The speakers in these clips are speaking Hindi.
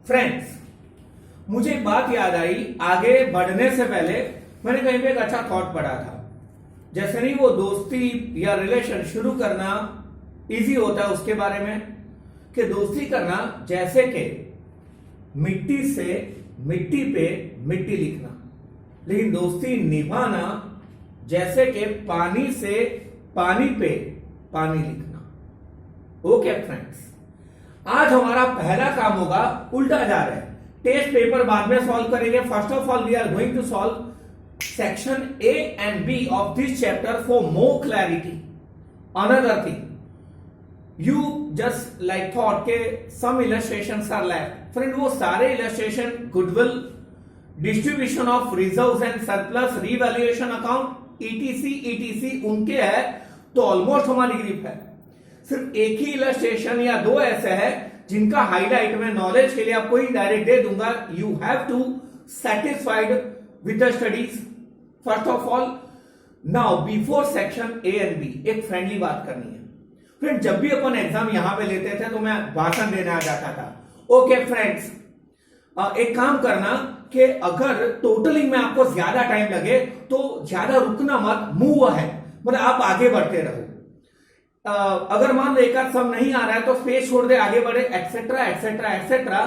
फ्रेंड्स, मुझे एक बात याद आई। आगे बढ़ने से पहले मैंने कहीं पे एक अच्छा थॉट पढ़ा था। जैसे नहीं वो दोस्ती या रिलेशन शुरू करना इजी होता है, उसके बारे में कि दोस्ती करना जैसे कि मिट्टी से मिट्टी पे मिट्टी लिखना, लेकिन दोस्ती निभाना जैसे कि पानी से पानी पे पानी लिखना। ओके फ्रेंड्स, आज हमारा पहला काम होगा उल्टा जा रहा है। टेस्ट पेपर बाद में सॉल्व करेंगे। First of all we are going to solve section A and B of this chapter for more clarity. Another thing, you just like thought के some illustrations are left. Friend, वो सारे illustration goodwill, distribution of reserves and surplus, revaluation account etc उनके है, तो ऑलमोस्ट हमारी ग्रिप है। सिर्फ एक ही इलस्ट्रेशन या दो ऐसे है जिनका हाईलाइट में नॉलेज के लिए आपको इनडायरेक्ट दे दूंगा। You have to satisfied with the studies. First of all, now before section A and B एक फ्रेंडली बात करनी है। फ्रेंड, जब भी अपन एग्जाम यहां पे लेते थे तो मैं भाषण देने आ जाता था। ओके फ्रेंड्स, एक काम करना कि अगर टोटलिंग में आपको ज्यादा टाइम लगे तो ज्यादा रुकना मत, मूव है, मतलब आप आगे बढ़ते रहो। अगर मान लो एक आध सम नहीं आ रहा है तो स्पेस छोड़ दे, आगे बढ़े, एक्सेट्रा एक्सेट्रा एक्सेट्रा।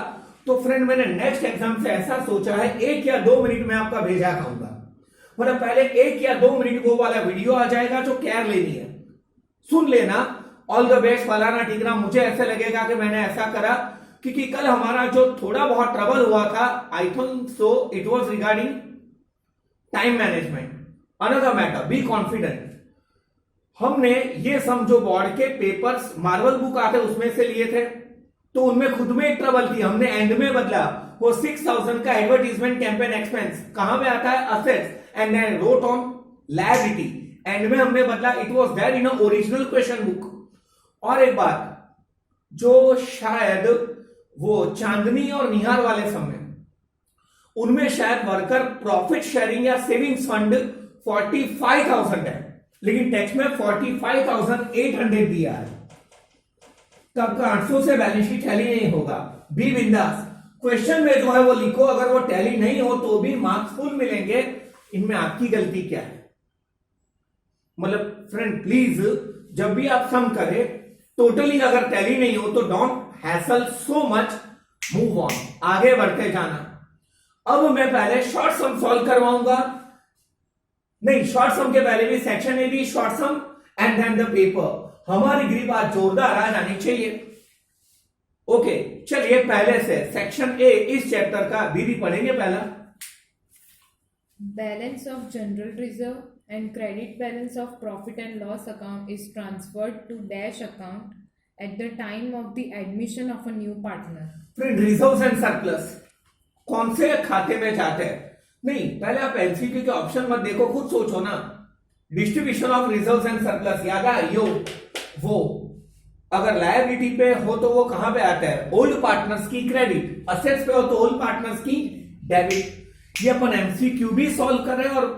तो फ्रेंड, मैंने नेक्स्ट एग्जाम से ऐसा सोचा है 1 या 2 मिनट में आपका भेजा खाऊंगा। मतलब पहले 1 या 2 मिनट वो वाला वीडियो आ जाएगा जो केयर लेनी है, सुन लेना। ऑल द बेस्ट, फलाना टिकरा, मुझे ऐसे लगेगा कि मैंने ऐसा करा, क्योंकि कल हमारा जो थोड़ा बहुत ट्रबल हुआ था, I think so it was regarding time management. Another matter, be confident. हमने ये सम जो बोर्ड के पेपर्स मार्वल बुक आते उसमें से लिए थे, तो उनमें खुद में एक ट्रबल थी, हमने एंड में बदला। वो 6000 का एडवर्टीजमेंट कैंपेन एक्सपेंस कहां पे आता है, assets, and then wrote on liability. End में हमने बदला, it was there in original question book. और एक बात, जो शायद वो चांदनी और निहार वाले समय उनमें शायद वर्कर प्रॉफिट शेयरिंग या सेविंग्स फंड 45,000 है, लेकिन टेक्स्ट में 45,800 दिया है। तो आपका 800 से बैलेंस शीट टैली नहीं होगा। बी बिंदास, क्वेश्चन में जो है वो लिखो, अगर वो टैली नहीं हो तो भी मार्क्स फुल मिलेंगे। इनमें आपकी गलती क्या है? मतलब फ्रेंड प्लीज, जब भी आप सम करें टोटली अगर टैली नहीं हो तो don't hassle so much, move on, आगे बढ़ते जाना। अब मैं पहले शॉर्ट सम सॉल्व करवाऊंगा। नहीं, शॉर्ट सम के पहले भी section A B, short sum and then the paper. हमारी ग्रिप आज जोरदार आ जानी चाहिए। ओके, चलिए पहले से सेक्शन ए इस चैप्टर का दीदी पढ़ेंगे। पहला, balance of general reserve and credit balance of profit and loss account is transferred to dash account at the time of the admission of a new partner. Friend, reserves and surplus कौन से खाते में जाते हैं? नहीं, पहले आप एमसीक्यू के ऑप्शन मत देखो, खुद सोचो ना। Distribution of reserves and surplus याद है, यो वो अगर लायबिलिटी पे हो तो वो कहां पे आता है, ओल्ड पार्टनर्स की क्रेडिट, असेट्स पे हो तो ओल्ड पार्टनर्स की डेबिट। ये अपन एमसीक्यू भी सॉल्व कर रहे हैं और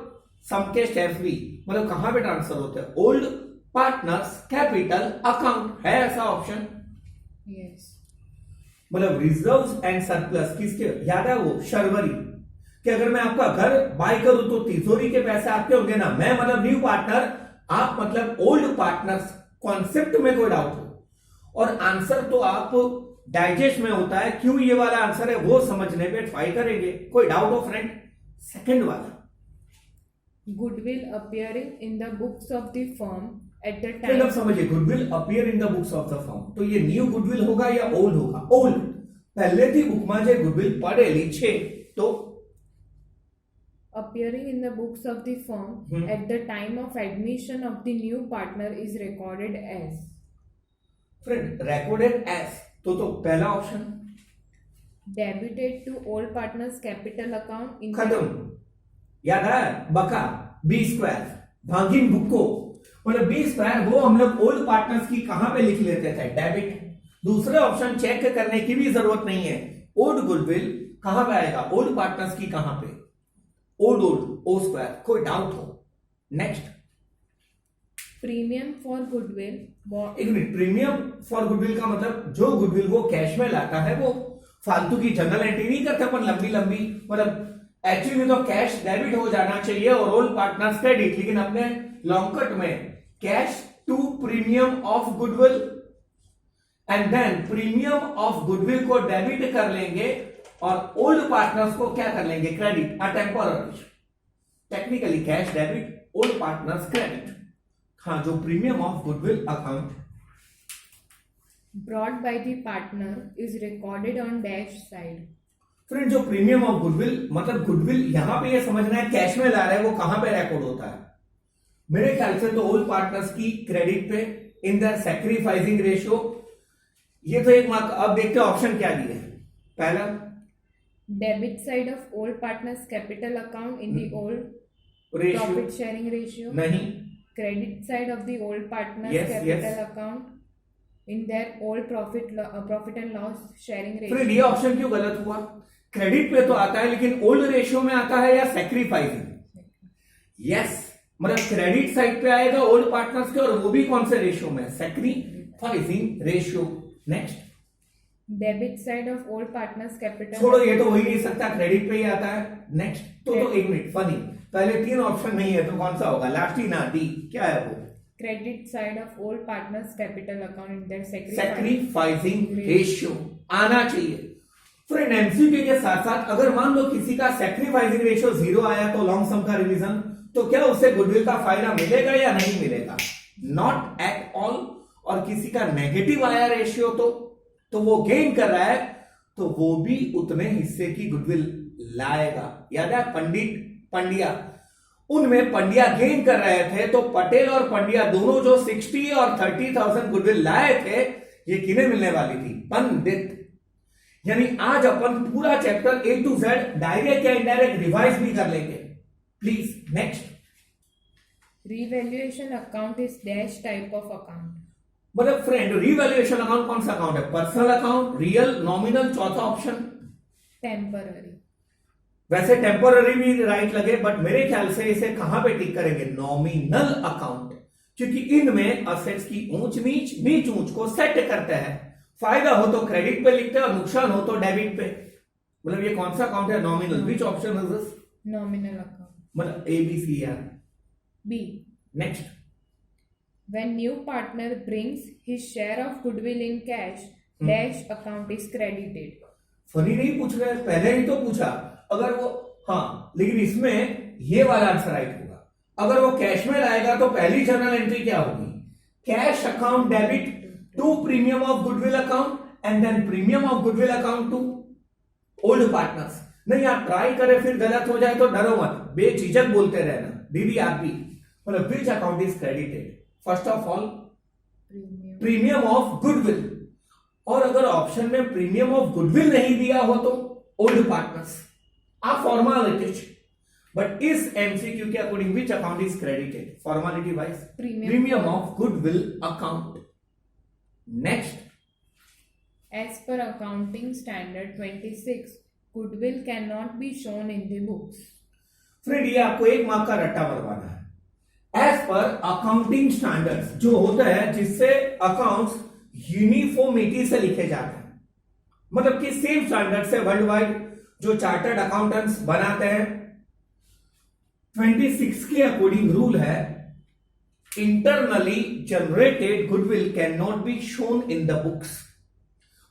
सम के स्टेप्स भी, मतलब कहां पे ट्रांसफर होते हैं, ओल्ड पार्टनर्स कैपिटल अकाउंट है ऐसा ऑप्शन। यस, मतलब रिजर्व्स एंड सरप्लस किसके याद है, वो शर्वरी कि अगर मैं आपका घर बाय करूं तो तिजोरी के पैसे आपके होंगे ना। मैं मतलब न्यू पार्टनर, आप मतलब ओल्ड पार्टनर्स। कॉन्सेप्ट में कोई डाउट हो और आंसर तो आप डाइजेस्ट में होता है, क्यों ये वाला आंसर है वो समझने पे ट्राई करेंगे। कोई डाउट हो फ्रेंड? सेकंड वाला, goodwill appearing in the books of the firm at the time. समझिए, goodwill appear in the books of the firm, तो ये न्यू गुडविल होगा या ओल्ड होगा? ओल्ड। पहले थी बुक में जो गुडविल पढ़े लीछे, तो appearing in the books of the firm at the time of admission of the new partner is recorded as। Friend, recorded as तो पहला option debited to old partners capital account in खत्म। याद है बका बी स्क्वायर भांगिन बुक्को, मतलब बी स्क्वायर वो हम लोग ओल्ड पार्टनर्स की कहां पे लिख लेते थे, डेबिट। दूसरे ऑप्शन चेक करने की भी जरूरत नहीं है, ओल्ड गुडविल कहां पे आएगा, ओल्ड पार्टनर्स की कहां पे, ओल्ड ओ स्क्वायर। कोई डाउट हो? Next, premium for goodwill. एक मिनट, प्रीमियम फॉर गुडविल का मतलब जो गुडविल वो कैश में लाता है वो फालतू की जनरल एंट्री नहीं करते अपन लंबी लंबी, मतलब एक्चुअली तो कैश डेबिट हो जाना चाहिए और ओल्ड पार्टनर्स क्रेडिट, लेकिन अपने लॉन्ग कट में cash to premium of goodwill and then premium of goodwill को डेबिट कर लेंगे और ओल्ड पार्टनर्स को क्या कर लेंगे, credit, a temporary, technically cash debit, old partners credit. हाँ, जो premium of goodwill account brought by the partner is recorded on dash side. Friend, जो प्रीमियम ऑफ गुडविल, मतलब गुडविल यहां पे ये समझना है कैश में ला रहा है, वो कहां पे रिकॉर्ड होता है? मेरे ख्याल से तो ओल्ड पार्टनर्स की क्रेडिट पे इन द सैक्रिफाइसिंग रेशियो। ये तो एक मार्क। अब देखते हैं ऑप्शन क्या दिए। पहला Debit side of old partner's capital account in the old ratio profit sharing ratio. नहीं, Credit side of the old partner's Yes, capital yes. account in their old profit and loss sharing ratio. Friend ये ऑप्शन क्यों गलत हुआ? क्रेडिट पे तो आता है लेकिन ओल्ड रेशियो में आता है या सैक्रिफाइसिंग? यस, मतलब क्रेडिट साइड पे आएगा ओल्ड पार्टनर्स के, और वो भी कौन से रेशियो में? Sacrificing ratio. Next, Debit side of old partner's capital. छोड़ो, ये तो हो ही नहीं सकता, क्रेडिट पे ही आता है। नेक्स्ट, तो एक मिनट, फनी, पहले तीन ऑप्शन नहीं है तो कौन सा होगा? लास्ट ही ना, डी, क्या है वो? Credit side of old partner's capital account in their sacrificing ratio आना चाहिए। फ्रेंड एमसीक्यू के साथ साथ अगर मान लो किसी का सैक्रिफाइसिंग रेशियो 0 आया तो लॉन्ग सम का रिवीजन, तो क्या उससे गुडविल का फायदा मिलेगा या नहीं मिलेगा? Not at all. और किसी का नेगेटिव आया रेशियो तो वो गेन कर रहा है, तो वो भी उतने हिस्से की गुडविल लाएगा। याद है पंड्या, उनमें पंड्या गेन कर रहे थे, तो पटेल और पंड्या दोनों जो 60 और 30,000 गुडविल लाए थे, ये किन्हें मिलने वाली थी? पंडित। यानी आज अपन पूरा chapter A to Z direct या इनडायरेक्ट रिवाइज भी कर लेंगे। Please next. Revaluation account is dash type of account. मतलब फ्रेंड रिवैल्यूएशन अकाउंट कौन सा अकाउंट है? पर्सनल अकाउंट, रियल, नॉमिनल, चौथा ऑप्शन Temporary. वैसे टेम्पोररी भी राइट लगे, बट मेरे ख्याल से इसे कहां पे टिक करेंगे? नॉमिनल अकाउंट, क्योंकि इनमें असेट्स की ऊंच नीच ऊंच को सेट करते हैं। फायदा हो तो क्रेडिट पे लिखते हैं और नुकसान हो तो डेबिट पे। मतलब ये कौन सा अकाउंट है? Nominal. Which option is this? Nominal account. मतलब ए बी सी है। B. Next, When new partner brings his share of goodwill in cash, dash account is credited. Funny नहीं पूछ रहे, पहले ही तो पूछा। अगर वो, हाँ, लेकिन इसमें ये वाला आंसर राइट होगा। अगर वो कैश में लाएगा तो पहली जर्नल एंट्री क्या होगी? Cash account debit to premium of goodwill account and then premium of goodwill account to old partners. नहीं, आप ट्राई करें फिर गलत हो जाए तो डरो मत, बेझिझक बोलते रहना। दीदी आप भी, मतलब विच account is credited? First of all Premium. Premium of goodwill, और अगर ऑप्शन में प्रीमियम ऑफ गुडविल नहीं दिया हो तो old partners. Ah formalities, but इस एमसीक्यू के according which account is credited? Formality wise premium of goodwill account. Next, As per accounting standard 26, goodwill cannot be shown in the books. Friend ये आपको एक मार्क का रट्टा मरवाना है। एज पर अकाउंटिंग स्टैंडर्ड्स जो होता है, जिससे अकाउंट्स यूनिफॉर्मिटी से लिखे जाते हैं, मतलब कि सेम स्टैंडर्ड से वर्ल्ड वाइड जो चार्टर्ड अकाउंटेंट्स बनाते हैं। 26 के अकॉर्डिंग रूल है, internally generated goodwill can not be shown in the books.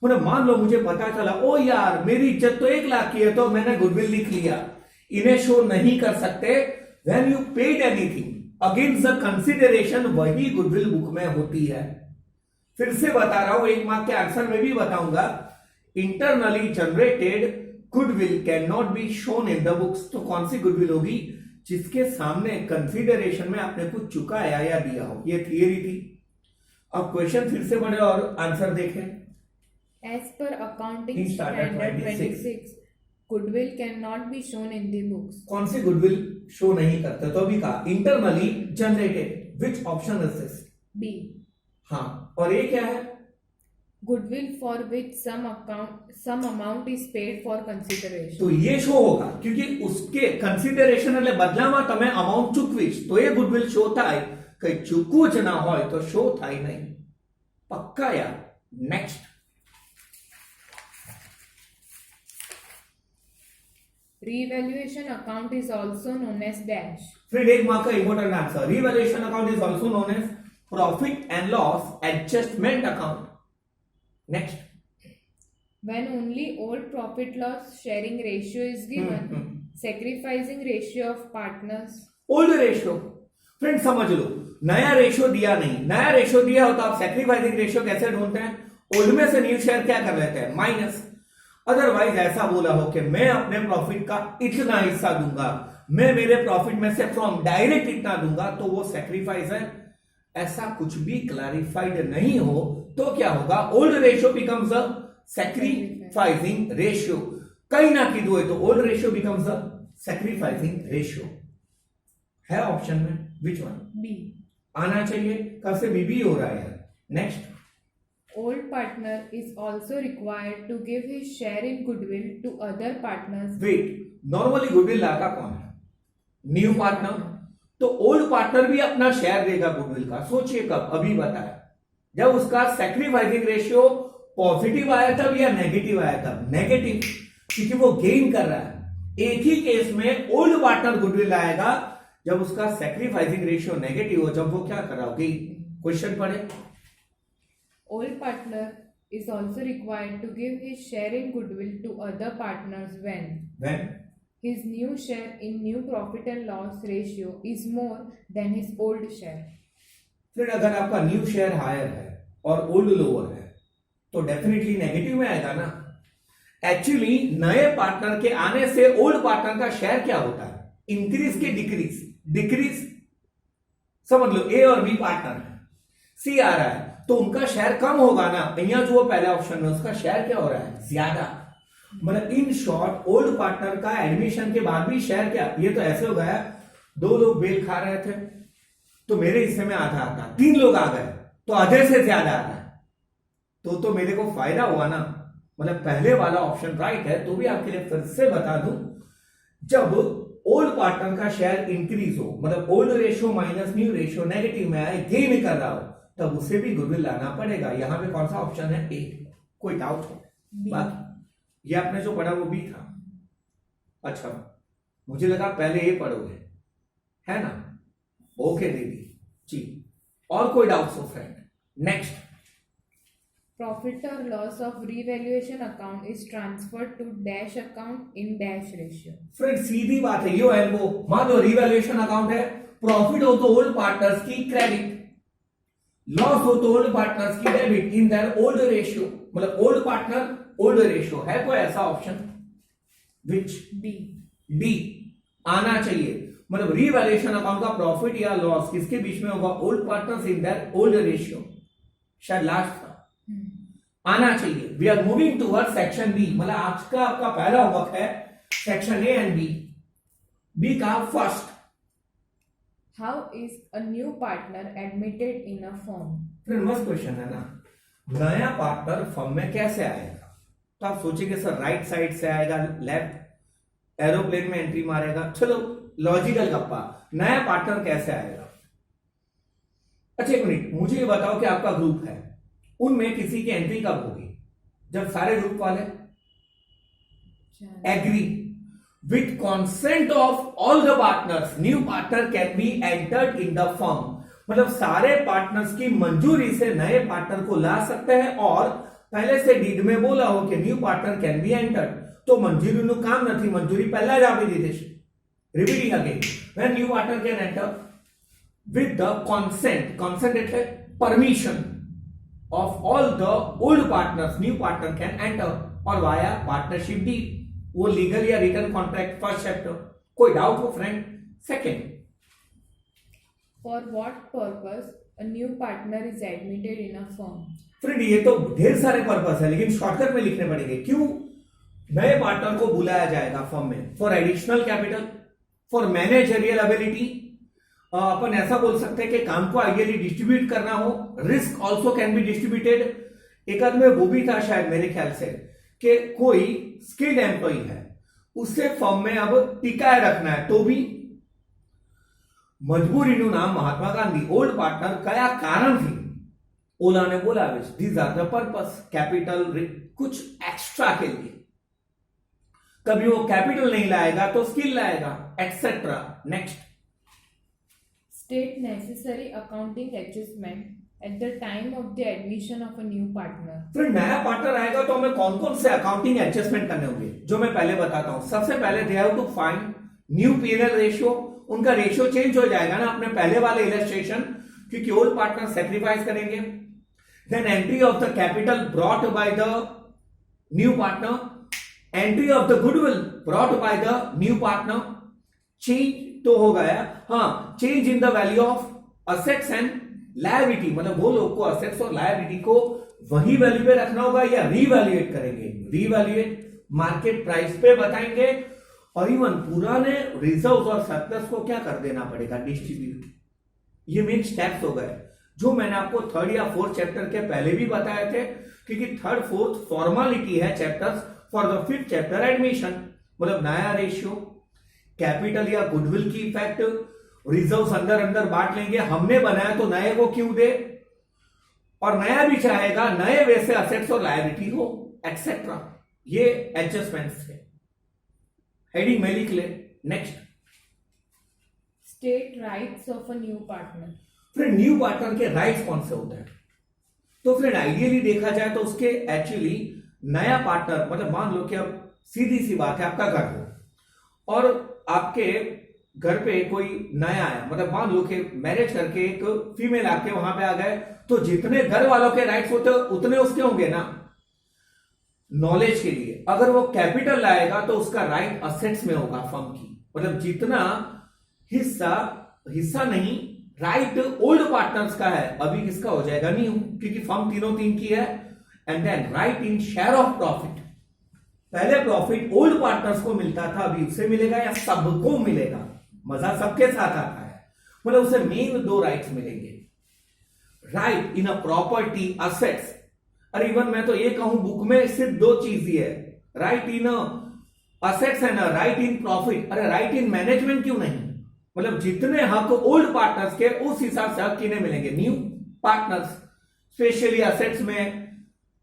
मतलब मान लो मुझे पता चला, ओ यार मेरी इज्जत तो 1 लाख की है तो मैंने गुडविल लिख लिया, इन्हें शो नहीं कर सकते। When you paid anything against the consideration, वही गुडविल बुक में होती है। फिर से बता रहा हूं, 1 मार्क के आंसर में भी बताऊंगा, internally generated goodwill can not be shown in the books. तो कौन सी गुडविल होगी? जिसके सामने कंसिडरेशन में आपने कुछ चुकाया या दिया हो। ये थियरी थी। अब क्वेश्चन फिर से पढ़े और आंसर देखें। As per accounting He started standard 26. 26, goodwill cannot be shown in the books. कौन सी गुडविल शो नहीं करते? तो अभी कहा internally generated. Which option is this? B. हाँ, और ये क्या है? Goodwill for which some amount is paid for consideration. तो ये शो होगा क्योंकि उसके कंसिडरेशन એટલે બદલામાં તમે અમાઉન્ટ ચૂકવીશ તો એ ગુડવિલ શો થાય, કઈ ચૂકવું જ ના હોય તો શો થાય નહીં। પક્કા યાર। Next, Revaluation account is also known as dash. फिर एक मार्क का important answer, revaluation account is also known as profit and loss adjustment account. Next. When only old profit loss sharing ratio is given, sacrificing ratio of partners. Old ratio. Friend समझ लो, नया रेशियो दिया नहीं, नया रेशियो दिया हो तो आप सैक्रिफाइसिंग रेशियो कैसे ढूंढते हैं? ओल्ड में से न्यू शेयर क्या कर लेते हैं? माइनस. अदरवाइज ऐसा बोला हो कि मैं अपने प्रॉफिट का इतना हिस्सा दूंगा, मैं मेरे प्रॉफिट में से फ्रॉम डायरेक्ट इतना दूंगा, तो वो सैक्रिफाइस है. ऐसा कुछ भी क्लैरिफाइड नहीं हो तो क्या होगा? Old ratio becomes a sacrificing ratio. कहीं ना की दो है तो old ratio becomes a sacrificing ratio. है ऑप्शन में विच वन? B. आना चाहिए. कब से बीबी हो रहा है? Next. Old partner is also required to give his share in goodwill to other partners. Wait, normally goodwill लाता कौन है? New partner. तो ओल्ड पार्टनर भी अपना शेयर देगा गुडविल का. सोचिए कब? अभी बताया. जब उसका सैक्रिफाइसिंग रेशियो पॉजिटिव आया तब या नेगेटिव आया तब? नेगेटिव, क्योंकि वो गेन कर रहा है. एक ही केस में ओल्ड पार्टनर गुडविल आएगा जब उसका सैक्रिफाइसिंग रेशियो नेगेटिव हो, जब वो क्या कर रहा हो? क्वेश्चन पढ़े. Old partner is also required to give his share in goodwill to other partners when his new share in new profit and loss ratio is more than his old share. फिर अगर आपका न्यू शेयर हायर है और ओल्ड लोअर है तो डेफिनेटली नेगेटिव में आएगा ना. एक्चुअली नए पार्टनर के आने से ओल्ड पार्टनर का शेयर क्या होता है? इंक्रीज के डिक्रीज? डिक्रीज. समझ लो, ए और बी पार्टनर है, सी आ रहा है तो उनका शेयर कम होगा ना. यहाँ जो पहले ऑप्शन में उसका शेयर क्या हो रहा है? ज्यादा. मतलब इन शॉर्ट ओल्ड पार्टनर का एडमिशन के बाद भी शेयर क्या? ये तो ऐसे हो गया, दो लोग बेल खा रहे थे तो मेरे हिस्से में आधा आता, तीन लोग आ गए तो आधे से ज्यादा आता है, तो मेरे को फायदा हुआ ना. मतलब पहले वाला ऑप्शन राइट है. तो भी आपके लिए फिर से बता दूं, जब ओल्ड पार्टनर का शेयर इंक्रीज हो, मतलब old ratio minus new ratio negative में आए, गेन कर रहा हो, तब उसे भी गुडविल लाना पड़ेगा. यहां पे कौन सा ऑप्शन है? ए. कोई डाउट हो? बाकी ये आपने जो पढ़ा वो बी था. अच्छा, मुझे लगा पहले ये पढ़ोगे, है ना? ओके दीदी जी. और कोई डाउट हो friend? Next. Profit or loss of revaluation account is transferred to dash account in dash ratio. Friend सीधी बात है, यो है वो. मान लो रिवैल्यूएशन अकाउंट है, प्रॉफिट हो तो ओल्ड पार्टनर्स की क्रेडिट, लॉस हो तो ओल्ड पार्टनर्स की debit in their old ratio. मतलब ओल्ड पार्टनर ओल्ड रेशियो. है कोई ऐसा ऑप्शन? विच? डी आना चाहिए. मतलब रिवैल्यूएशन अकाउंट का प्रॉफिट या लॉस किसके बीच में होगा? Old partners in their old ratio. शायद लास्ट था. आना चाहिए. We are moving toward section B. मतलब आज का आपका पहला होमवर्क है section A and B. B का first. How is a new partner admitted in a firm? फिर मस्त क्वेश्चन है ना. नया पार्टनर फर्म में कैसे आएगा? तो आप सोचेंगे सर राइट साइड से आएगा, लेफ्ट एरोप्लेन में एंट्री मारेगा. चलो लॉजिकल गप्पा. नया पार्टनर कैसे आएगा? अच्छा एक मिनट, मुझे ये बताओ कि आपका ग्रुप है, उनमें किसी की एंट्री कब होगी? जब सारे ग्रुप वाले agree with consent of all the partners, new partner can be entered in the firm. मतलब सारे पार्टनर्स की मंजूरी से नए पार्टनर को ला सकते हैं. और पहले से डीड में बोला हो कि new partner can be entered, तो मंजूरी નું કામ નથી, મંજૂરી પહેલા જ આપી દીધી છે. Repeating again, when new partner can enter with the consent એટલે permission of all the old partners, new partner can enter or via partnership deed. वो लीगल या रिटर्न कॉन्ट्रैक्ट. First chapter. कोई डाउट हो friend? Second. For what purpose a new partner is admitted in a firm? Friend ये तो ढेर सारे पर्पस है, लेकिन शॉर्टकट में लिखने पड़ेंगे. क्यों नए पार्टनर को बुलाया जाएगा फर्म में? For additional capital, for managerial ability. अपन ऐसा बोल सकते हैं कि काम को आइडियली डिस्ट्रीब्यूट करना हो. Risk also can be distributed. एक आध में वो भी था शायद मेरे ख्याल से कि कोई स्किल्ड एम्प्लॉई है, उसे फर्म में अब टिकाए रखना है, तो भी મજબૂરીનું નામ મહાત્મા ગાંધી. ઓલ્ડ પાર્ટનર કયા કારણથી? ઓલાને બોલાવે છે. These are the purpose. Capital, कुछ एक्स्ट्रा के लिए. कभी वो कैपिटल नहीं लाएगा तो स्किल लाएगा, etcetera. Next, State necessary accounting adjustment at the time of the admission of a new partner. फिर नया पार्टनर आएगा तो हमें कौन कौन से अकाउंटिंग एडजस्टमेंट करने होंगे, जो मैं पहले बताता हूं। सबसे पहले they have to find new P&L ratio. उनका रेशियो चेंज हो जाएगा ना अपने पहले वाले इलस्ट्रेशन, क्योंकि ओल्ड पार्टनर सेक्रीफाइस करेंगे। Then entry of the capital brought by the new partner, entry of the goodwill brought by the new partner. Change तो हो गया, हाँ, change in the value of assets and liability, मतलब वो लोग को असेट्स और लायबिलिटी को वही वैल्यू पे रखना होगा या रीवैल्यूएट करेंगे। रीवैल्यूएट मार्केट प्राइस पे बताएंगे, और इवन पुराने रिजर्व और सरप्लस को क्या कर देना पड़ेगा, डिस्ट्रीब्यूट। ये मेन स्टेप्स हो गए जो मैंने आपको थर्ड या फोर्थ चैप्टर के पहले भी बताए थे, क्योंकि थर्ड फोर्थ फॉर्मालिटी है chapters for the fifth chapter admission. मतलब नया रेशियो, कैपिटल या गुडविल की इफेक्ट, रिजर्व अंदर अंदर बांट लेंगे, हमने बनाया तो नए को क्यों दे, और नया भी चाहेगा नए वैसे असेट्स और लायबिलिटी हो, एक्सेट्रा। ये एडजस्टमेंट्स है, हेडिंग में लिख ले। Next, State rights of a new partner. Friend new partner के राइट्स कौन से होते हैं, तो फ्रेंड आइडियली देखा जाए तो उसके एक्चुअली नया पार्टनर, मतलब मान लो कि अब सीधी सी बात है, आपका घर हो और आपके घर पे कोई नया है, मतलब मान लो कि मैरिज करके एक फीमेल आपके वहां पे आ गए, तो जितने घर वालों के राइट्स होते हैं उतने उसके होंगे ना। नॉलेज के लिए अगर वो कैपिटल लाएगा तो उसका राइट असेट्स में होगा फर्म की, मतलब जितना हिस्सा नहीं राइट ओल्ड पार्टनर्स का है, अभी किसका हो जाएगा न्यू, क्योंकि फर्म तीनों तीन की है। And then right in share of profit, पहले प्रॉफिट ओल्ड पार्टनर्स को मिलता था, अभी उससे मिलेगा या सबको मिलेगा, मजा सबके साथ आता है, मतलब उसे मेन दो राइट्स मिलेंगे। Right in a property assets, अरे इवन मैं तो ये कहूं बुक में सिर्फ दो चीज ही है, right in assets and right in profit. अरे राइट इन मैनेजमेंट क्यों नहीं, मतलब जितने हक ओल्ड पार्टनर्स के उस हिसाब से हक किन्हें मिलेंगे, न्यू पार्टनर्स, स्पेशली असेट्स में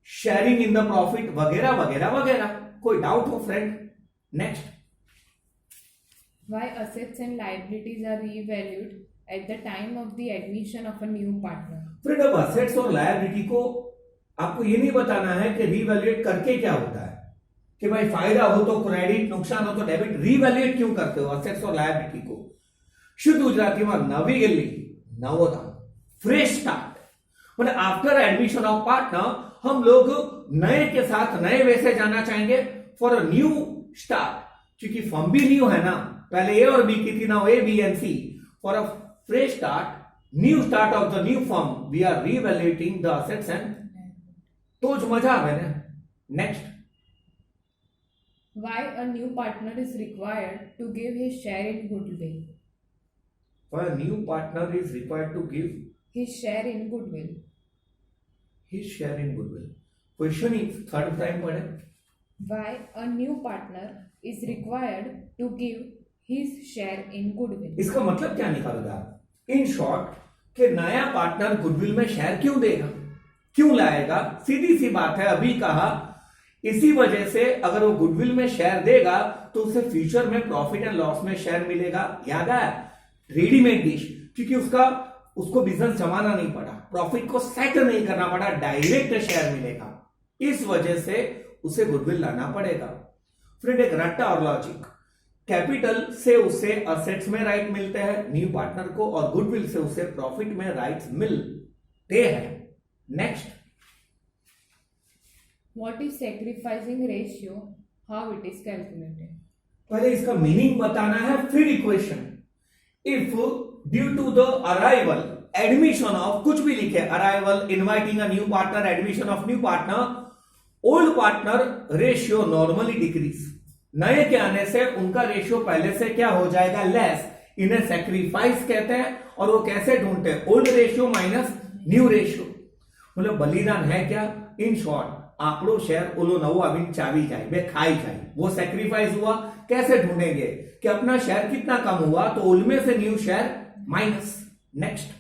शेयरिंग इन द प्रॉफिट वगैरह वगैरह वगैरह। कोई डाउट हो friend? Next, Why assets and liabilities are revalued at the time of the admission of a new partner. Friend अब असेट्स और लायबिलिटी को आपको ये नहीं बताना है कि रीवैल्यूएट करके क्या होता है, कि भाई फायदा हो तो क्रेडिट, नुकसान हो तो डेबिट। रीवैल्यूएट क्यों करते हो असेट्स और लायबिलिटी को? शुद्ध गुजराती में नवी गली, नवोदा, फ्रेश स्टार्ट, मतलब आफ्टर एडमिशन ऑफ पार्टनर हम लोग नए के साथ नए वैसे जाना चाहेंगे फॉर अ न्यू स्टार्ट, क्योंकि फर्म भी न्यू है ना, पहले ए और बी की थी, ना A B and C. For a fresh start, new start of the new firm, we are revaluating the assets and, तो जो मजा है ना। Next, Why a new partner is required to give his share in goodwill. for a new partner is required to give His share in goodwill. his share in goodwill. Question he third time पढ़े। Why a new partner is required to give his share in goodwill. इसका मतलब क्या निकालोगे आप? इन शॉर्ट कि नया पार्टनर गुडविल में शेयर क्यों देगा, क्यों लाएगा? सीधी सी बात है, अभी कहा इसी वजह से अगर वो गुडविल में शेयर देगा तो उसे फ्यूचर में प्रॉफिट एंड लॉस में शेयर मिलेगा। याद है, रेडीमेड डिश, क्योंकि उसको बिजनेस जमाना नहीं पड़ा, प्रॉफिट को सेट नहीं करना पड़ा, डायरेक्ट शेयर मिलेगा, इस वजह से उसे गुडविल लाना पड़ेगा। फ्रेंड एक रट्टा और लॉजिक, कैपिटल से उसे असेट्स में राइट मिलते हैं न्यू पार्टनर को, और गुडविल से उसे प्रॉफिट में राइट्स मिलते हैं। Next, What is sacrificing ratio? How it is calculated? पहले इसका मीनिंग बताना है, फिर equation. If due to the arrival, admission of, कुछ भी लिखे, arrival, inviting a new partner, admission of new partner, old partner ratio normally decrease, नए के आने से उनका रेशियो पहले से क्या हो जाएगा, लेस। इन्हें सेक्रीफाइस कहते हैं, और वो कैसे ढूंढते हैं, old ratio minus new ratio, मतलब बलिदान है क्या? इन शॉर्ट आंकड़ो शेयर ओलो नवो अभी चावी जाए, वे खाई जाए, वो सेक्रीफाइस हुआ। कैसे ढूंढेंगे कि अपना शेयर कितना कम हुआ, तो ओल्ड में से new share minus. Next,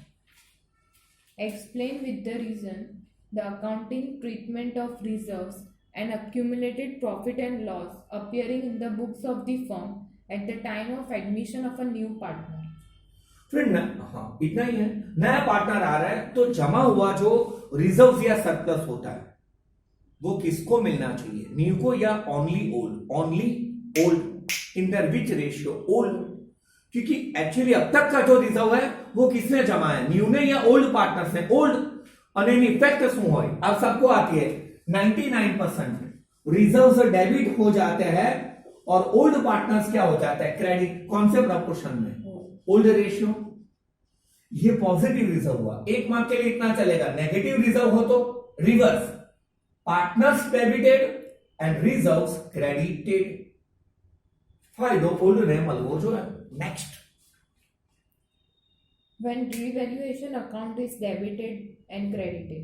Explain with the reason the accounting treatment of reserves and accumulated profit and loss appearing in the books of the firm at the time of admission of a new partner. Friend हाँ इतना ही है। नया पार्टनर आ रहा है तो जमा हुआ जो रिजर्व या सरप्लस होता है वो किसको मिलना चाहिए, न्यू को या only old? Only old. In their which ratio? Old, क्योंकि एक्चुअली अब तक का जो रिजर्व है वो किसने जमा है, न्यू ने या ओल्ड पार्टनर्स ने? ओल्ड। અને એની ઇફેક્ટ શું હોય आप सबको आती है। 99% रिजर्व्स डेबिट हो जाते हैं और ओल्ड पार्टनर्स क्या हो जाता है, क्रेडिट। कौन से प्रपोर्शन में? Old ratio. ये पॉजिटिव रिजर्व हुआ। एक माह के लिए इतना चलेगा। नेगेटिव रिजर्व हो तो reverse, partners debited and reserves credited. फायदो ओल्ड ने મળવો જોઈએ। Next, When revaluation account is debited and credited.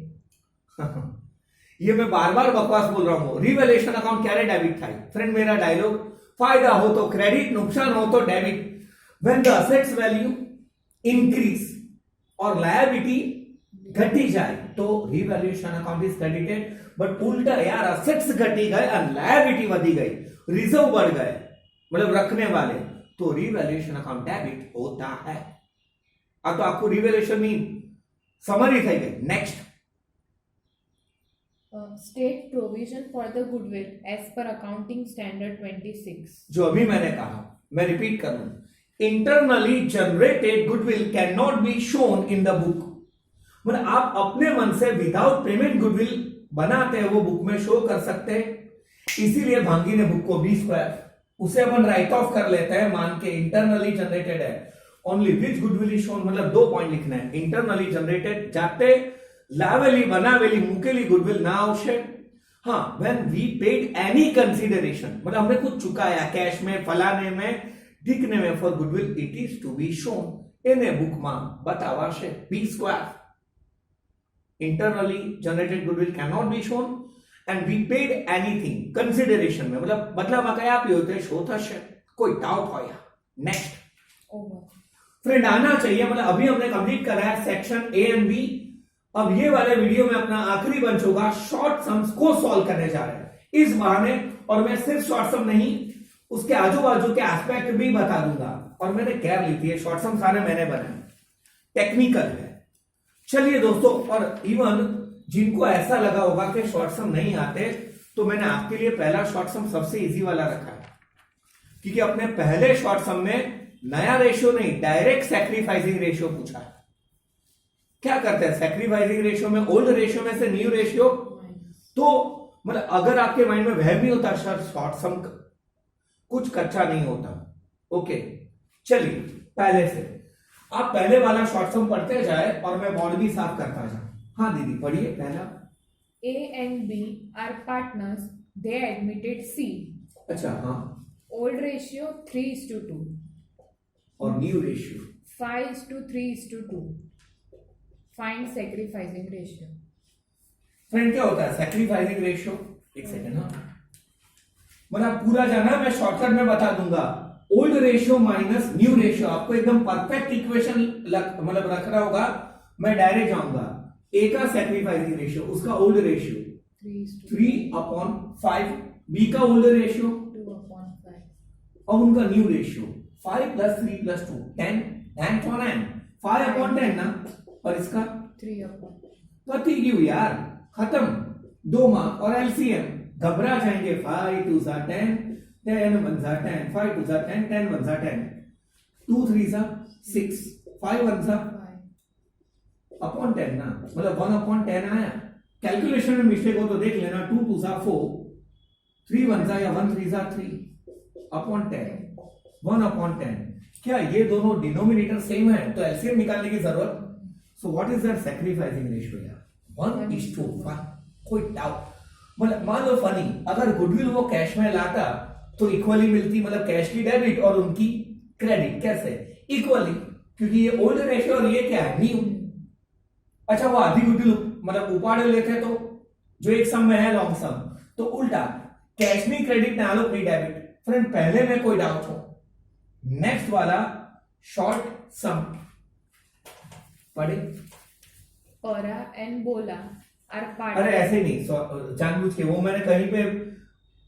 ये मैं बार बार बकवास बोल रहा हूं। रिवैल्यूएशन अकाउंट क्यारे डेबिट થાય? फ्रेंड मेरा डायलॉग, फायदा हो तो क्रेडिट, नुकसान हो तो debit. When the assets value increase और लायबिलिटी घटी जाए तो revaluation account is credited. But उल्टा यार, असेट्स घटी गए और लायबिलिटी बढ़ी गई, रिजर्व बढ़ गए मतलब रखने वाले, तो रिवैल्यूएशन अकाउंट डेबिट होता है। अब तो आपको रिवैल्यूएशन में समरी થઈ ગઈ। Next, State provision for the goodwill as per accounting standard 26. जो अभी मैंने कहा मैं रिपीट करूं, internally generated goodwill can not be shown in the book. मतलब आप अपने मन से विदाउट पेमेंट गुडविल बनाते हैं वो बुक में शो कर सकते हैं। इसीलिए भांगी ने बुक को 20 उसे अपन राइट ऑफ कर लेते हैं मान के इंटरनली जनरेटेड है। Only which goodwill is shown, मतलब 2 पॉइंट लिखना है। इंटरनली जनरेटेड जाते लावेली बनावेली मुकेली गुडविल ना आवशे। हाँ, when we paid any consideration, मतलब हमने कुछ चुकाया कैश में, फलाने में, ढीकने में for goodwill, it is to be shown एने बुक में बतावाशे B²। Internally generated goodwill can not be shown and we paid anything consideration में, मतलब बदलाમાં કઈ આપ્યું હોય તો શો થશે। कोई डाउट हो या? Next, Over. फ्रेंड आना चाहिए। मतलब अभी हमने कंप्लीट करा है सेक्शन ए एंड बी। अब ये वाले वीडियो में अपना आखिरी बंच होगा, शॉर्ट सम्स को सॉल्व करने जा रहे हैं इस बहाने। और मैं सिर्फ शॉर्ट सम नहीं, उसके आजू बाजू के एस्पेक्ट भी बता दूंगा। और मैंने केयर ली थी, ये शॉर्ट सम सारे मैंने बनाए, टेक्निकल है। चलिए दोस्तों, और इवन जिनको ऐसा लगा होगा कि शॉर्ट सम नहीं आते, तो मैंने आपके लिए पहला शॉर्ट सम सबसे इजी वाला रखा है, क्योंकि अपने पहले शॉर्ट सम में नया रेशियो नहीं, डायरेक्ट सैक्रिफाइसिंग रेशियो पूछा है। क्या करते हैं सैक्रिफाइसिंग रेशियो में? ओल्ड रेशियो में से न्यू रेशियो। तो मतलब अगर आपके माइंड में वह भी होता सर शॉर्ट सम कुछ कच्चा नहीं होता। ओके, चलिए पहले से आप पहले वाला शॉर्ट सम पढ़ते जाए और मैं बोर्ड भी साफ करता जाऊं। हाँ दीदी पढ़िए पहला। A and B are partners. They admitted C. अच्छा हाँ, Old ratio 3:2. और new ratio 5:3:2. Find sacrificing ratio. Friend क्या होता है सैक्रिफाइसिंग रेशियो? एक सेकंड हाँ, मतलब पूरा जाना मैं शॉर्टकट में बता दूंगा। Old ratio minus new ratio, आपको एकदम परफेक्ट इक्वेशन मतलब रख रहा होगा। मैं डायरेक्ट जाऊंगा, ए का सैक्रिफाइसिंग रेशियो, उसका ओल्ड रेशियो 3/5, बी का ओल्ड रेशियो 2/5. और उनका न्यू रेशियो 5 + 3 + 2 10 10 5/10 ना, और इसका 3/5. कति क्यों यार, खत्म 2 मार्क। और एलसीएम घबरा जाएंगे, 5 × 2 = 10, 10 × 1 = 10, 5 × 2 = 10, 10 × 1 = 10, 2 × 3 = 6, 5 × 1 = 10 ना, मतलब 1/10 आया। कैलकुलेशन में मिस्टेक हो तो देख लेना, 2 × 2 = 4, 3 × 1 = या 1 × 3 = 3/10, 1/10। क्या ये दोनों डिनोमिनेटर सेम है तो एलसीएम निकालने की जरूरत। So what is that sacrificing ratio यार? 1:1। कोई डाउट? मतलब मान लो फनी, अगर गुडविल वो कैश में लाता तो इक्वली मिलती, मतलब कैश की डेबिट और उनकी क्रेडिट। कैसे इक्वली? क्योंकि ये ओल्ड रेशियो और ये क्या है न्यू। अच्छा वो आधी गुडविल मतलब उपाड़ लेते तो जो एक सम में है लॉन्ग सम, तो उल्टा कैश में क्रेडिट ना लो प्री डेबिट। फ्रेंड पहले में कोई डाउट हो? नेक्स्ट वाला शॉर्ट सम पढ़े। Para and Bola are अरे partners. ऐसे नहीं, जानबूझ के, वो मैंने कहीं पे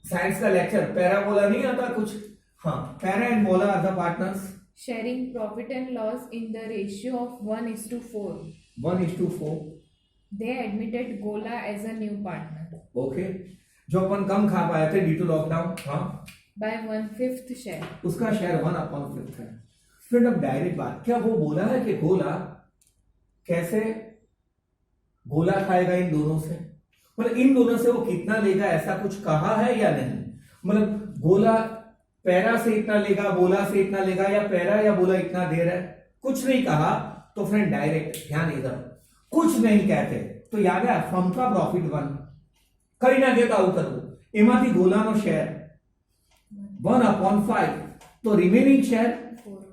साइंस का लेक्चर पैराबोला नहीं आता कुछ, हाँ, पैरा एंड बोला are the partners Sharing profit and loss in the ratio of 1:4. 1:4. They admitted Gola as a new partner okay, जो अपन कम खा पाए थे ड्यू टू लॉकडाउन, हाँ, by 1/5 share. उसका शेयर 1/5 है। फिर अब डायरेक्ट बात, क्या वो बोला है कि गोला कैसे गोला खाएगा इन दोनों से, मतलब इन दोनों से वो कितना लेगा, ऐसा कुछ कहा है या नहीं? मतलब गोला पैरा से इतना लेगा, बोला से इतना लेगा, या पैरा या बोला इतना दे रहा है, कुछ नहीं कहा। तो फ्रेंड डायरेक्ट ध्यान इधर, कुछ नहीं कहते तो याद है फर्म का प्रॉफिट 1 कहीं ना देता आવું કરવું, એમાંથી ગોલાનો શેર 1/5, तो रिमेनिंग शेयर, 4.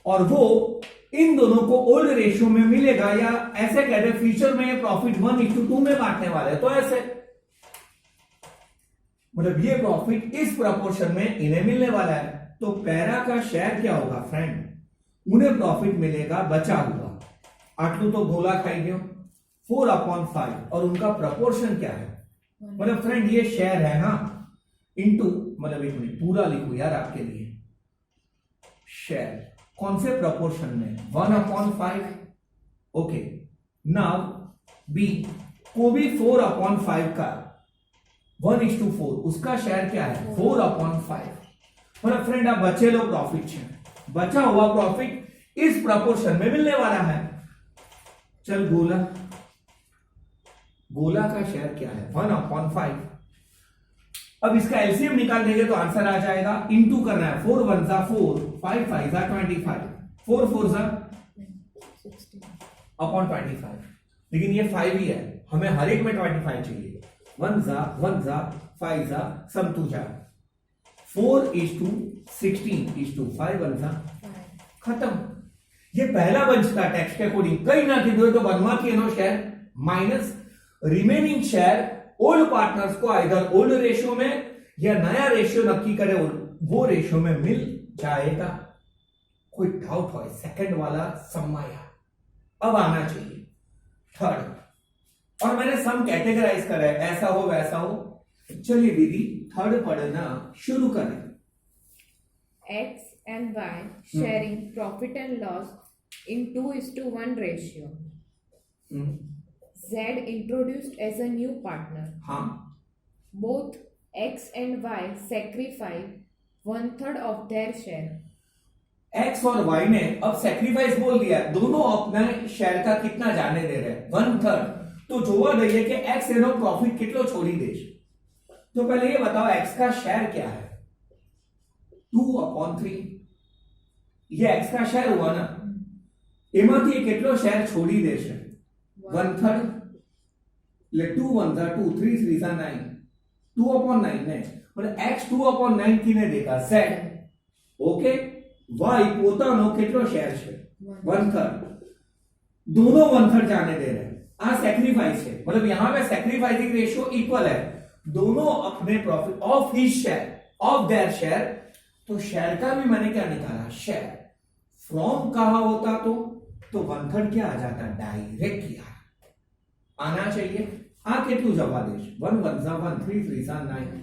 और वो इन दोनों को ओल्ड रेशियो में मिलेगा, या ऐसे कहते फ्यूचर में ये प्रॉफिट 1:2 में बांटने वाले हैं, तो ऐसे मतलब ये प्रॉफिट इस प्रपोर्शन में इन्हें मिलने वाला है। तो पैरा का शेयर क्या होगा फ्रेंड, उन्हें प्रॉफिट मिलेगा बचा हुआ, आटलू तो गोला खाई गयो 4/5, और उनका प्रपोर्शन क्या है, मतलब फ्रेंड ये शेयर है ना, इनटू, मतलब एक मिनट पूरा लिखो यार आपके लिए, शेयर कौन से प्रपोर्शन में, 1/5। ओके, नाउ बी को भी 4/5 का 1:4, उसका शेयर क्या है 4/5, मतलब फ्रेंड आप बचे लो प्रॉफिट है, बचा हुआ प्रॉफिट इस प्रपोर्शन में मिलने वाला है। चल गोला का शेयर क्या है 1/5। अब इसका एलसीएम निकाल देंगे तो आंसर आ जाएगा, इनटू करना है, 4 1 जा 4, 5 5 जा 25, 4 4 जा 25, लेकिन ये 5 ही है, हमें हर एक में 25 चाहिए, 1 जा 5 जा सम 2 जा 4:16:5 1 जा खत्म। ये पहला वंश का टेक्स्ट के अकॉर्डिंग कहीं ना कहीं तो बनवा के no share minus remaining share old partners को आइदर ओल्ड रेशियो में या नया रेशियो नक्की करे वो रेशियो में मिल जाएगा। कोई डाउट हो, सेकंड वाला समाया अब आना चाहिए थर्ड, और मैंने सम कैटेगराइज करा है, ऐसा हो वैसा हो। चलिए दीदी थर्ड पढ़ना शुरू करें। X and Y sharing profit and loss in 2:1 ratio. Z introduced as a new partner. हाँ, Both X and Y sacrifice 1/3 of their share. X और वाई ने अब सेक्रीफाइस बोल दिया, दोनों अपने शेयर का कितना जाने दे रहे हैं 1/3। तो જોવા દઈએ કે x એનો प्रॉफिट કેટલો છોડી દેશે। तो पहले ये बताओ x का शेयर क्या है 2/3, ये x का शेयर हुआ ना, એમાંથી એ કેટલો શેર છોડી દેશે 1/3, એટલે 2 1 जा 2, 3 3 जा 9, 2/9 ને मतलब x 2/9 किने देगा z। ओके, y પોતાનો કેટલો શેર છે 1/3, दोनों 1/3 जाने दे रहे हैं। आ सैक्रिफाइस है, मतलब यहां पे सैक्रिफाइसिंग रेशियो इक्वल है, दोनों अपने profit of his share of their share. तो शेयर का भी मैंने क्या निकाला, शेयर फ्रॉम कहा होता तो 1/3 क्या आ जाता, डायरेक्ट किया आना चाहिए। आ कितनु जवा देश 1 1 जा 1, 3 3 जा 9,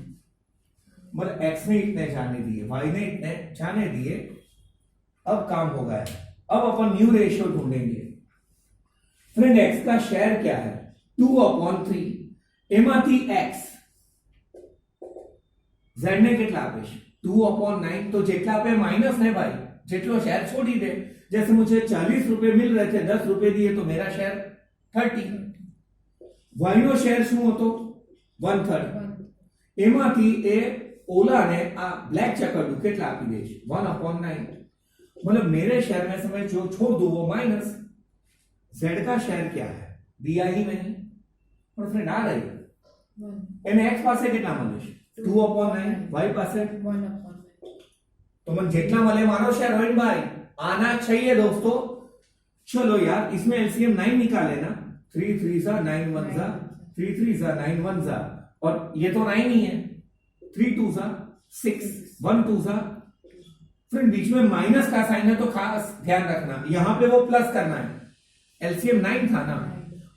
मतलब x ने इतने जाने दिए, y ने इतने जाने दिए। अब काम हो गया, अब अपन न्यू रेशियो ढूंढेंगे। फ्रेंड x का शेयर क्या है 2/3, એમાંથી x z ને કેટલા આપે છે 2/9, तो જેટલા पे माइनस है भाई, જેટલો शेयर छोड़ी दे। जैसे मुझे 40 रुपए मिल रहे थे, 10 रुपए दिए तो मेरा शेयर 30। y નો शेयर શું હતો 1/3, એમાંથી એ ઓલાને આ બ્લેક ચકરડું કેટલા આપી દે છે 1/9, मतलब मेरे शेयर में से मैं जो छोड़ दूं वो माइनस। z का शेयर क्या है दिया ही नहीं, और फ्रेंड आ रही એને x પાસે કેટલા મળે છે 2/9, y પાસે 1/9. तो मन जितना मले मानो शेयर होइन भाई आना चाहिए दोस्तों। चलो यार इसमें एलसीएम 9 निकाले ना, 3 3 जा 9 1 जा 3 3 जा 9 1 जा, और ये तो 9 ही है, 3 2 जा 6, 1 2 जा। फ्रेंड बीच में माइनस का साइन है तो खास ध्यान रखना, यहां पे वो प्लस करना है। एलसीएम 9 था ना,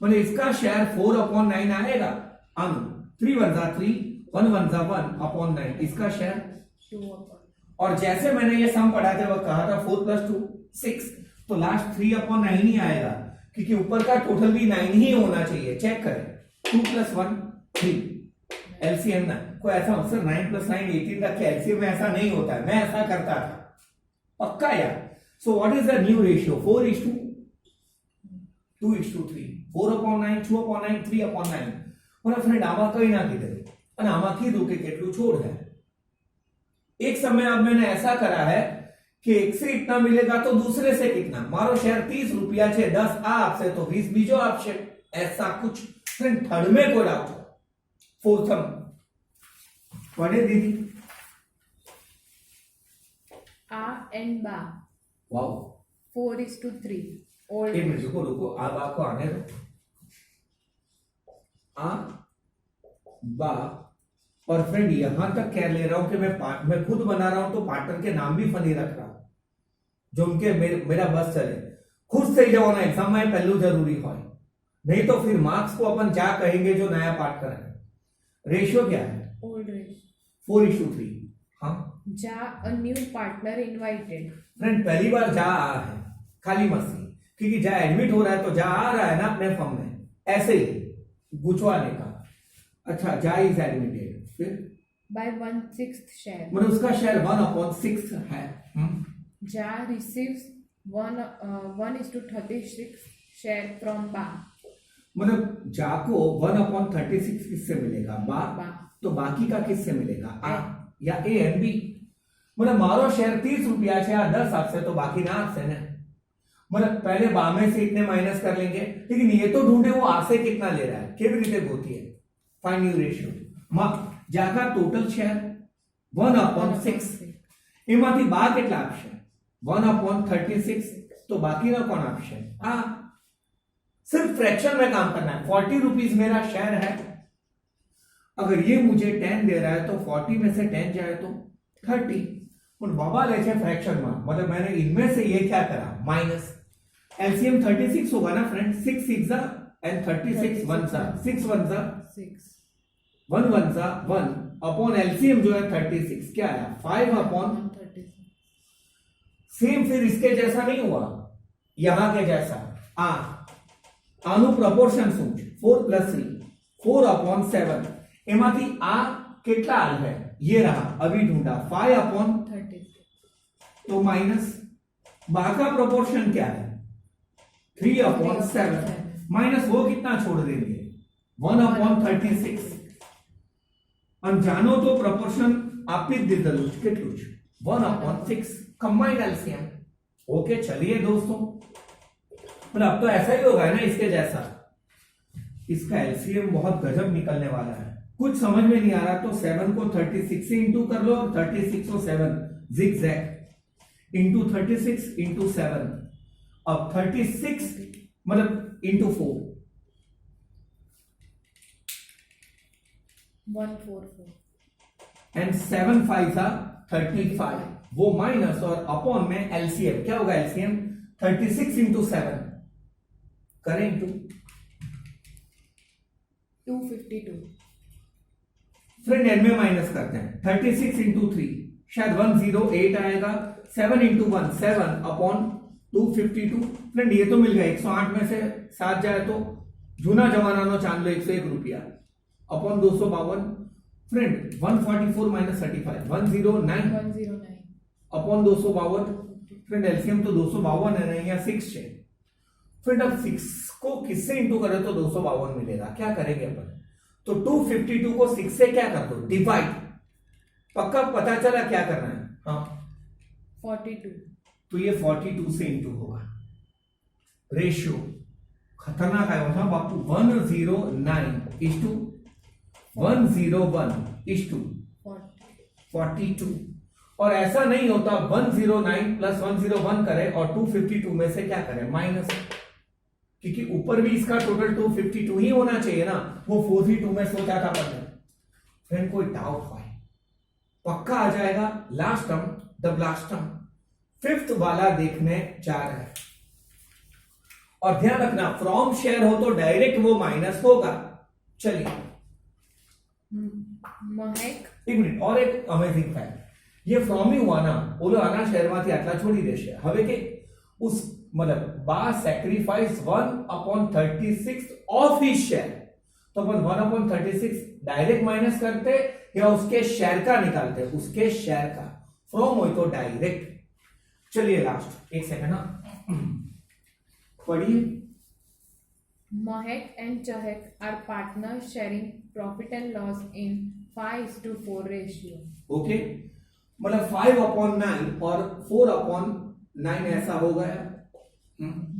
मैंने इसका शेयर 4/9 आएगा। अनु 3 1 जा 3, 1 1 जा 1/9, इसका शेयर 2/9. और जैसे मैंने ये सम पढ़ा था वो कहा था 4 + 2 6, तो लास्ट 3/9 ही आएगा क्योंकि ऊपर का टोटल भी 9 ही होना चाहिए। चेक करें 2 + 1 3, एलसीएम ना कोई ऐसा सर 9 + 9 18 रखे, एलसीएम में ऐसा नहीं होता है, मैं ऐसा करता था पक्का यार। So what is the new ratio? 4:2:3, 4/9 2/9 3/9। મારા ફ્રેન્ડ આમાં કઈ ના કીધું અને આમાં કીધું કે કેટલું છોડ है। एक समय अब मैंने ऐसा करा है कि एक से इतना मिलेगा तो दूसरे से कितना, मारो शेयर 30 रुपया छे, 10 आ आपसे तो 20 बीजो आपसे, ऐसा कुछ। फ्रेंड थर्ड में को डाउट, फोर्थ में पढ़े दीदी A and ba. Wow 4:3. Old. एक मिनट रुको रुको, आ बा को आने दो। आ बा और फ्रेंड यहां तक कह ले रहा हूं कि मैं खुद बना रहा हूं तो पार्टनर के नाम भी फनी रख रहा हूं जो उनके मेरा बस चले। खुद से जवाना एग्जाम में पहलू जरूरी हो, नहीं तो फिर मार्क्स को अपन क्या कहेंगे जो नया पार्टनर है। रेशियो क्या है? Old ratio. 4:3। हाँ Ja, a new partner invited. Friend पहली बार जा आ है, खाली मस्ती, क्योंकि जा एडमिट हो रहा है तो जा आ रहा है ना अपने फॉर्म में, ऐसे ही गुचवाने का। अच्छा जा इज एडमिटेड, फिर By 1/6 share. मतलब उसका शेयर 1/6 है। Ja receives 1:36 share from ba. मतलब जा को 1/36 किससे मिलेगा? बा। बा. तो बाकी का किससे मिलेगा? आ या ए एंड बी। मतलब मारो शेयर 30 रुपया छे, 10 आपसे तो बाकी ना आपसे ना। मतलब पहले बा में से इतने माइनस कर लेंगे, लेकिन ये तो ढूंढे वो आ से कितना ले रहा है, केवी रीते होती है फाइंड न्यू रेशियो। जाका टोटल शेयर 1/6, એમાંથી બા કેટલા આપશે? 1/36, तो बाकी ना कौन आपसे? आ सिर्फ फ्रैक्शन में काम करना है। 40 रुपीज मेरा शेयर है, अगर ये मुझे 10 दे रहा है तो 40 में से 10 जाए तो 30। और बाबा ले फ्रैक्शन में, मतलब मैंने इनमें से ये क्या करा माइनस। एलसीएम 36 होगा ना फ्रेंड, 6 6 एंड 36 1 6 1 6. 1 1 1 अपॉन एलसीएम जो है 36 क्या आया? 5/36। सेम फिर इसके जैसा नहीं हुआ, यहां के जैसा। आनु प्रपोर्शन सूच 4 + 3 4/7। एमाथी आ કેટલા आल है? ये रहा, अभी ढूंढा 5/36, तो माइनस बा का प्रोपोर्शन क्या है? 3/7 माइनस वो कितना छोड़ देंगे? 1/36। जानो तो प्रपोर्शन आपी ज દીધેલું છે, કેટલું છે? 1/6 कंबाइंड एलसीएम। ओके चलिए दोस्तों, मतलब अब तो ऐसा ही होगा ना इसके जैसा। इसका एलसीएम बहुत गजब निकलने वाला है। कुछ समझ में नहीं आ रहा तो 7 को 36 से इंटू कर लो, और 36 और 7 zigzag इंटू 36 इंटू 7। अब 36 मतलब इंटू 4 144 एंड 7 5 35, वो माइनस और अपॉन में एलसीएम क्या होगा? एलसीएम 36 इंटू 7 करें इंटू 252. फ्रेंड एंड में माइनस करते हैं। 36 इंटू 3 शायद 108 आएगा। 7 इंटू 1 7/252। फ्रेंड ये तो मिल गया, 108 में से 7 जाए तो जूना जमाना नो चांद लो 101 रुपया upon 252। Friend 144 - 35 109 upon 252। Friend LCM तो 252 है ना, यहाँ 6 है। फ्रेंड अब 6 को किससे इंटू करें तो 252 मिलेगा, क्या करेंगे अपन? तो 252 को 6 से क्या कर दो? डिवाइड। पक्का पता चला क्या करना है? हाँ 42. तो ये 42 से इंटू होगा। रेशियो खतरनाक है था बापू। 109:101:42। और ऐसा नहीं होता 109 + 101 करे और 252 में से क्या करें? माइनस, क्योंकि ऊपर भी इसका टोटल 252 ही होना चाहिए ना, वो 42 में सोचा था पढ़ने। फ्रेंड कोई डाउट है? पक्का आ जाएगा। Last term the blast term 5th वाला देखने जा रहे हैं। और ध्यान रखना फ्रॉम शेयर हो तो डायरेक्ट वो माइनस होगा। चलिए महक एक मिनिट और एक अमेजिंग फैक्ट, ये फ्रॉम ही हुआ ना, बोलो आना શહેરમાંથી આટલા છોડી દેશે હવે કે उस मतलब बा सेक्रीफाइस 1/36 ऑफ हिज शेयर, तो अपन 1/36 डायरेक्ट माइनस करते या उसके शेयर का निकालते, उसके शेयर का, फ्रॉम हो तो डायरेक्ट। चलिए लास्ट एक सेकंड ना पढ़िए। Mahek and Chahak are partners sharing profit and loss in 5:4 ratio. Okay मतलब 5/9 और 4/9 ऐसा हो गया।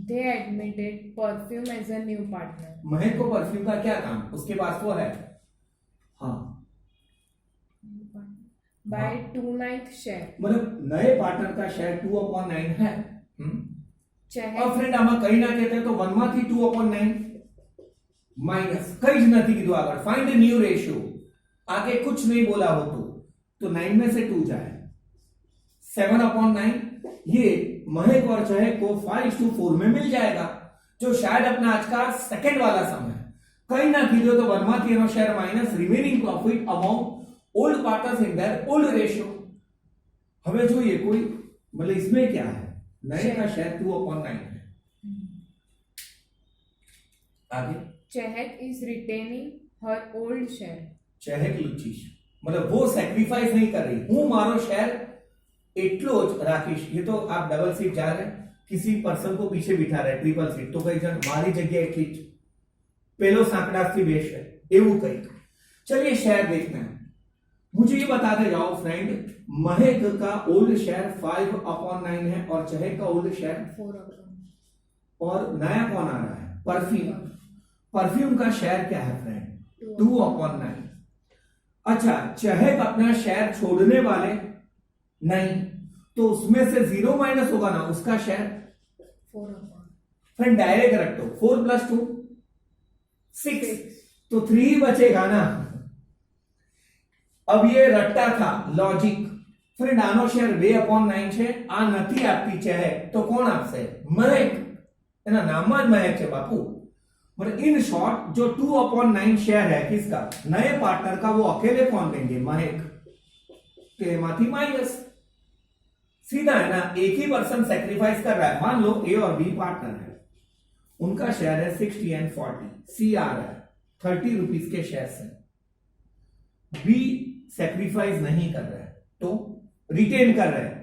They admitted Perfume as a new partner. महक को परफ्यूम का क्या काम, उसके पास वो है हाँ By 2/9 share. मतलब नए पार्टनर का शेयर 2/9 है। Chahak और फ्रेंड આમાં કઈ ના કહેતે તો 1 માંથી 2/9 माइनस कई જ નથી કીધું આગળ, फाइंड द न्यू रेशियो, आगे कुछ नहीं बोला हो तो 9 में से 2 जाए 7/9, ये महक और चहक को 5:4 में मिल जाएगा, जो शायद अपना आज का सेकंड वाला सम है। कई ना कीधो तो 1 માંથી એનો share minus remaining profit among old partners in their old ratio. હવે જોઈએ કોઈ मतलब इसमें क्या है, नए का शेयर 2/9 है। आगे Chahak is retaining her old share. चहक लुच्ची मतलब वो सेक्रीफाइस नहीं कर रही, हूं मारो शेयर એટલો જ રાખીશ। ये तो आप डबल सीट जा रहे हैं, किसी पर्सन को पीछे बिठा रहे ट्रिपल सीट, तो कई जन मारी जगह એટલી જ પેલો સાંકડાથી બેસે એવું કઈ। चलिए शेयर देखना है, मुझे ये बताते जाओ फ्रेंड, महक का ओल्ड शेयर 5/9 है और चहक का ओल्ड शेयर 4/9. और नया कौन आ रहा है, परफ्यूम। परफ्यूम का शेयर क्या है फ्रेंड, 2/9। अच्छा चहक अपना शेयर छोड़ने वाले नहीं, तो उसमें से 0 माइनस होगा ना, उसका शेयर 4/9. फ्रेंड डायरेक्ट रख दो, 4 + 2 6, तो 3 बचेगा ना। अब ये रट्टा था लॉजिक, फ्रेंड આનો શેર 2/9 છે, આ નથી આપતી ચહેક, તો કોણ આપશે, મહેક, એના નામમાં જ મહેક છે બાપુ। मतलब इन शॉर्ट जो 2/9 शेयर है किसका, नए पार्टनर का, वो अकेले कौन देंगे, महक, तो एमाथी माइनस सीधा है ना। एक ही पर्सन सेक्रीफाइस कर रहा है, मान लो ए और बी पार्टनर है, उनका शेयर है 60 and 40, सी आ रहा है 30 रुपीज के शेयर से, बी सेक्रीफाइस नहीं कर रहा है तो रिटेन कर रहा है,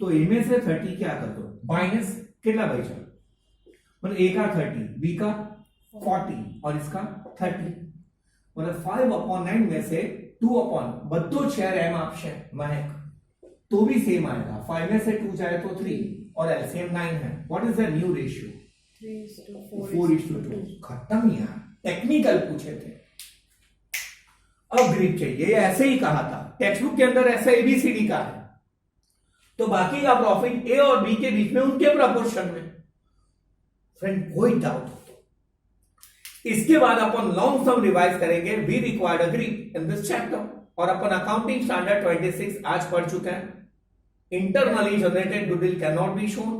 तो ए में से 30 क्या कर दो माइनस, कितना बचा, मतलब ए का 30, बी का 40 और इसका 30, मतलब 5/9 में से 2/, બધો શેર એમ આપશે महक, तो भी सेम आएगा, 5 में से 2 जाए तो 3 और एलसीएम 9 है। What is the new ratio, 4:2। खत्म यार, टेक्निकल पूछे थे, अब ग्रिप चाहिए, ये ऐसे ही कहा था टेक्स्ट बुक के अंदर, ऐसा एबीसीडी का है, तो बाकी का प्रॉफिट ए और बी के बीच में उनके प्रपोर्शन में। फ्रेंड कोई डाउट, इसके बाद अपन लॉन्ग सम रिवाइज करेंगे, we required a grip in this chapter, और अपन अकाउंटिंग स्टैंडर्ड 26 आज पढ़ चुके हैं। Internally generated goodwill can not be shown,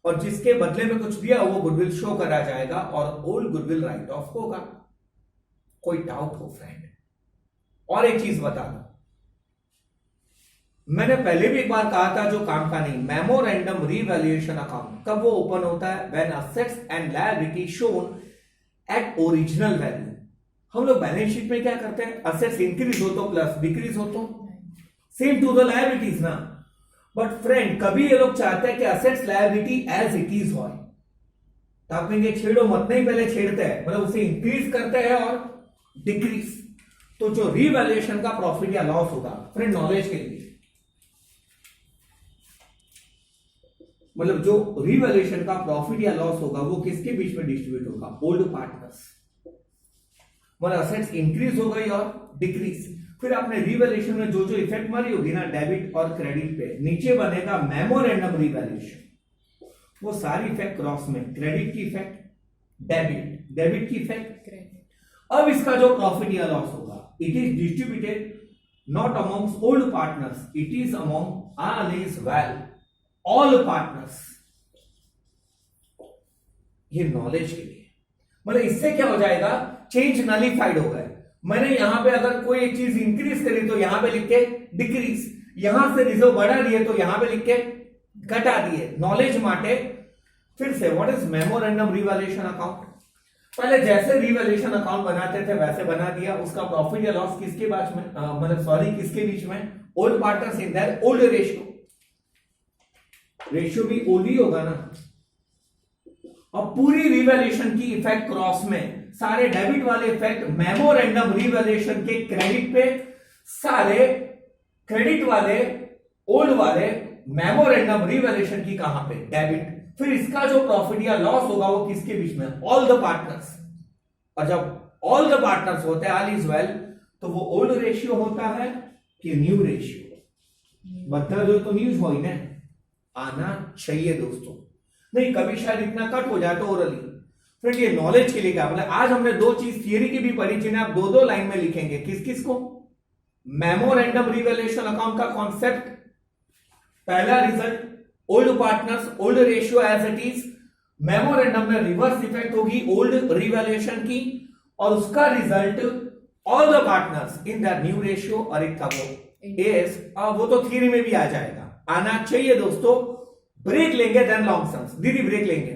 और जिसके बदले में कुछ दिया वो गुडविल शो करा जाएगा और ओल्ड गुडविल राइट ऑफ होगा। कोई डाउट हो फ्रेंड? और एक चीज बता दो, मैंने पहले भी एक बार कहा था, जो काम का नहीं, मेमोरेंडम रीवैल्यूएशन अकाउंट कब वो ओपन होता है, when assets and liability shown at original value. हम लोग बैलेंस शीट में क्या करते हैं, असेट्स इंक्रीज हो तो प्लस, डिक्रीज हो तो सेम टू द लायबिलिटीज ना। बट फ्रेंड कभी ये लोग चाहते हैं कि assets liability as it is हो, तो आप कहेंगे छेड़ो मत, नहीं पहले छेड़ते हैं, मतलब उसे इंक्रीज करते हैं और डिक्रीज। तो जो रीवैल्यूएशन का प्रॉफिट या लॉस होगा, फ्रेंड नॉलेज के लिए, मतलब जो रीवैल्यूएशन का प्रॉफिट या लॉस होगा वो किसके बीच में डिस्ट्रीब्यूट होगा, ओल्ड पार्टनर्स, मतलब असेट्स इंक्रीज हो गई और डिक्रीज। फिर आपने रीवैल्यूएशन में जो जो इफेक्ट मारी होगी ना, डेबिट और क्रेडिट पे, नीचे बनेगा मेमोरेंडम रीवैल्यूएशन, वो सारी इफेक्ट क्रॉस में, क्रेडिट की इफेक्ट डेबिट, डेबिट की इफेक्ट क्रेडिट। अब इसका जो प्रॉफिट या लॉस होगा, it is distributed not amongst old partners, it is among all is well, all partners. ये नॉलेज के लिए, मतलब इससे क्या हो जाएगा, चेंज नलिफाइड हो गया। मैंने यहां पे अगर कोई एक चीज इंक्रीज करी तो यहां पे लिख के डिक्रीज, यहां से रिजर्व बढ़ा दिए तो यहां पे लिख के घटा दिए, नॉलेज माटे। फिर से what is memorandum revaluation account, पहले जैसे रिवैल्यूएशन अकाउंट बनाते थे वैसे बना दिया, उसका प्रॉफिट या लॉस किसके बीच में, मतलब सॉरी किसके बीच में, old partners in their old ratio, ratio भी ओल्ड ही होगा ना। और पूरी रिवैल्यूएशन की इफेक्ट क्रॉस में, सारे डेबिट वाले इफेक्ट मेमोरेंडम रिवैल्यूएशन के क्रेडिट पे, सारे क्रेडिट वाले ओल्ड वाले मेमोरेंडम रिवैल्यूएशन की कहां पे, डेबिट। फिर इसका जो प्रॉफिट या लॉस होगा वो किसके बीच में, ऑल द पार्टनर्स। और जब ऑल द पार्टनर्स होते हैं, ऑल इज वेल, तो वो ओल्ड रेशियो होता है कि न्यू रेशियो, बता दो तो न्यूज हो ही ना, आना चाहिए दोस्तों, नहीं कभी शायद इतना कट हो जाए तो ओरली। फ्रेंड ये नॉलेज के लिए क्या बोले, आज हमने दो चीज थियरी की भी पढ़ी, जिन्हें आप दो दो लाइन में लिखेंगे, किस किस को, मेमोरेंडम रिवैल्यूएशन अकाउंट का कॉन्सेप्ट, पहला result old partners old ratio as it is, memorandum में रिवर्स इफेक्ट होगी ओल्ड रिवैल्यूएशन की, और उसका result all the partners in the new ratio, और एक का वो तो थियरी में भी आ जाएगा, आना चाहिए दोस्तों। ब्रेक लेंगे देन लॉन्ग सम्स, दीदी ब्रेक लेंगे।